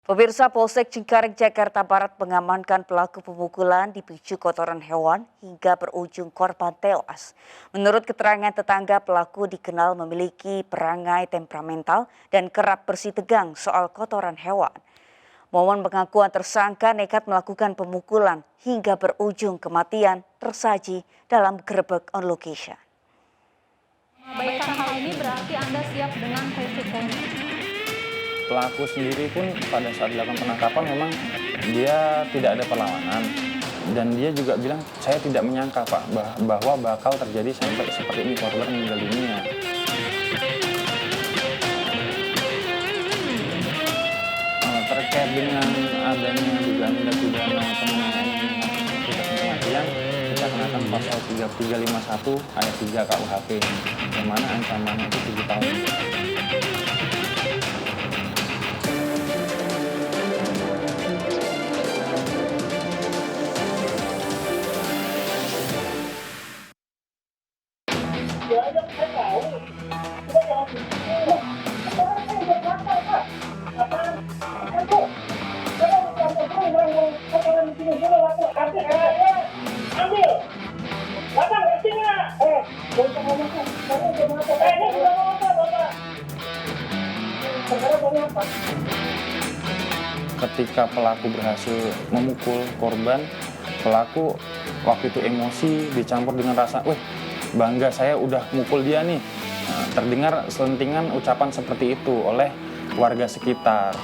Pemirsa, Polsek Cengkareng, Jakarta Barat mengamankan pelaku pemukulan dipicu kotoran hewan hingga berujung korban tewas. Menurut keterangan tetangga, pelaku dikenal memiliki perangai temperamental dan kerap bersitegang soal kotoran hewan. Momen pengakuan tersangka nekat melakukan pemukulan hingga berujung kematian tersaji dalam gerbek on location. Mengabaikan hal ini berarti Anda siap dengan resikonya. Pelaku sendiri pun pada saat dilakukan penangkapan memang dia tidak ada perlawanan, dan dia juga bilang saya tidak menyangka Pak bahwa bakal terjadi sampai seperti ini, korban meninggal dunia. Terkait dengan adanya dugaan tindak pidana penganiayaan akibat kematian, kita kenakan pasal 3351 ayat 3 KUHP, yang mana ancamannya itu 7 tahun. Ketika pelaku berhasil memukul korban, pelaku waktu itu emosi dicampur dengan rasa, "Wih, bangga saya udah mukul dia nih." Nah, terdengar selentingan ucapan seperti itu oleh warga sekitar.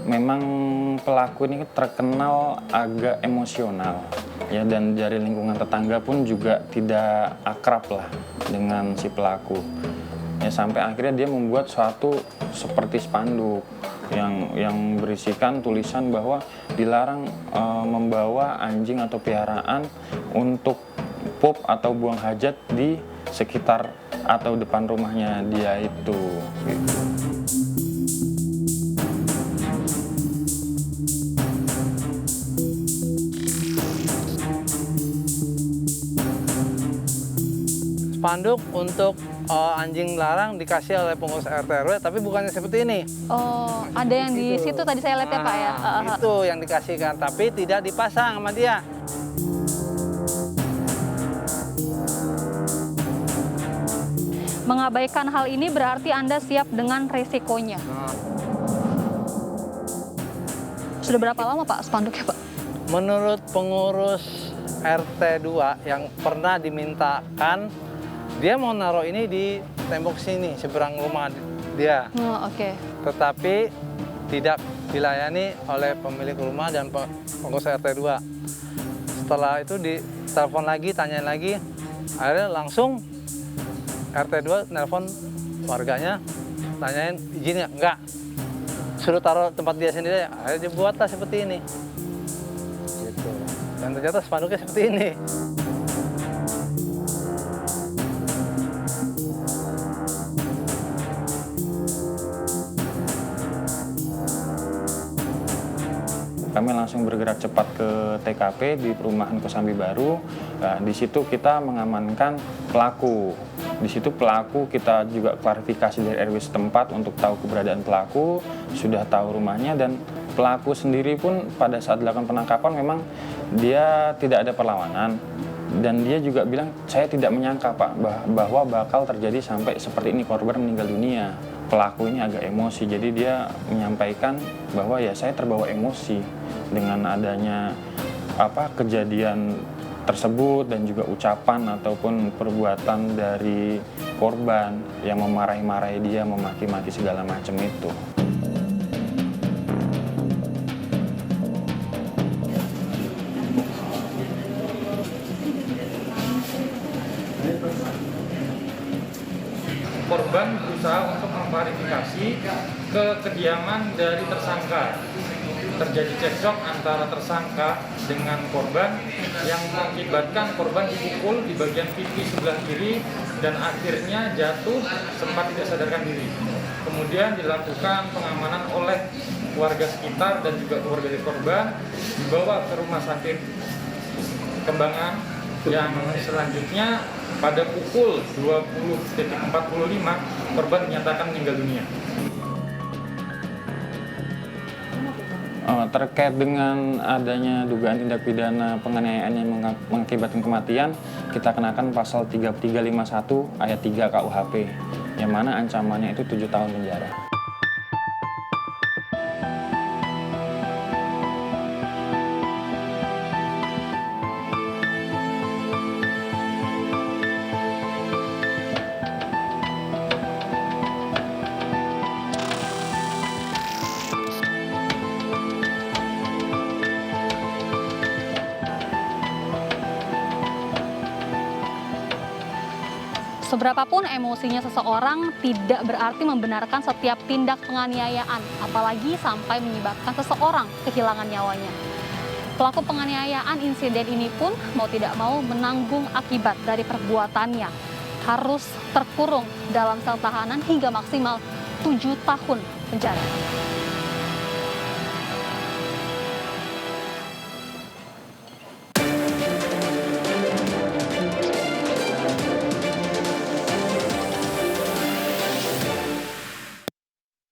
Memang pelaku ini terkenal agak emosional ya, dan dari lingkungan tetangga pun juga tidak akrab lah dengan si pelaku. Ya, sampai akhirnya dia membuat suatu seperti spanduk yang berisikan tulisan bahwa dilarang membawa anjing atau piaraan untuk pup atau buang hajat di sekitar atau depan rumahnya dia itu. Gitu. Spanduk untuk anjing larang dikasih oleh pengurus RT RW, tapi bukannya seperti ini. Oh, ada yang di situ tadi saya lihat ya Pak ya. Itu yang dikasihkan, tapi tidak dipasang sama dia. Mengabaikan hal ini berarti Anda siap dengan resikonya. Sudah berapa lama Pak spanduknya Pak? Menurut pengurus RT 2 yang pernah dimintakan, dia mau naruh ini di tembok sini, seberang rumah dia. Oh, oke. Tetapi tidak dilayani oleh pemilik rumah dan pengurus RT 2. Setelah itu ditelepon lagi, tanyain lagi, akhirnya langsung RT 2 nelpon warganya, tanyain izin nggak? Enggak. Suruh taruh tempat dia sendiri, akhirnya dibuatlah seperti ini. Gitu. Dan ternyata spanduknya seperti ini. Kami langsung bergerak cepat ke TKP di perumahan Kosambi Baru. Nah, di situ kita mengamankan pelaku. Di situ pelaku kita juga klarifikasi dari RW setempat untuk tahu keberadaan pelaku, sudah tahu rumahnya, dan pelaku sendiri pun pada saat dilakukan penangkapan memang dia tidak ada perlawanan. Dan dia juga bilang, saya tidak menyangka Pak bahwa bakal terjadi sampai seperti ini, korban meninggal dunia. Pelaku ini agak emosi, jadi dia menyampaikan bahwa ya saya terbawa emosi dengan adanya kejadian tersebut, dan juga ucapan ataupun perbuatan dari korban yang memarahi-marahi dia, memaki-maki segala macam itu. Korban berusaha untuk memverifikasi ke kediaman dari tersangka. Terjadi cekcok antara tersangka dengan korban yang mengakibatkan korban dipukul di bagian pipi sebelah kiri dan akhirnya jatuh sempat tidak sadarkan diri. Kemudian dilakukan pengamanan oleh warga sekitar dan juga keluarga dari korban dibawa ke rumah sakit Kembangan, yang selanjutnya pada pukul 20.45 korban dinyatakan meninggal dunia. Terkait dengan adanya dugaan tindak pidana penganiayaan yang mengakibatkan kematian, kita kenakan pasal 3351 ayat 3 KUHP, yang mana ancamannya itu 7 tahun penjara. Seberapapun emosinya seseorang tidak berarti membenarkan setiap tindak penganiayaan, apalagi sampai menyebabkan seseorang kehilangan nyawanya. Pelaku penganiayaan insiden ini pun mau tidak mau menanggung akibat dari perbuatannya. Harus terkurung dalam sel tahanan hingga maksimal 7 tahun penjara.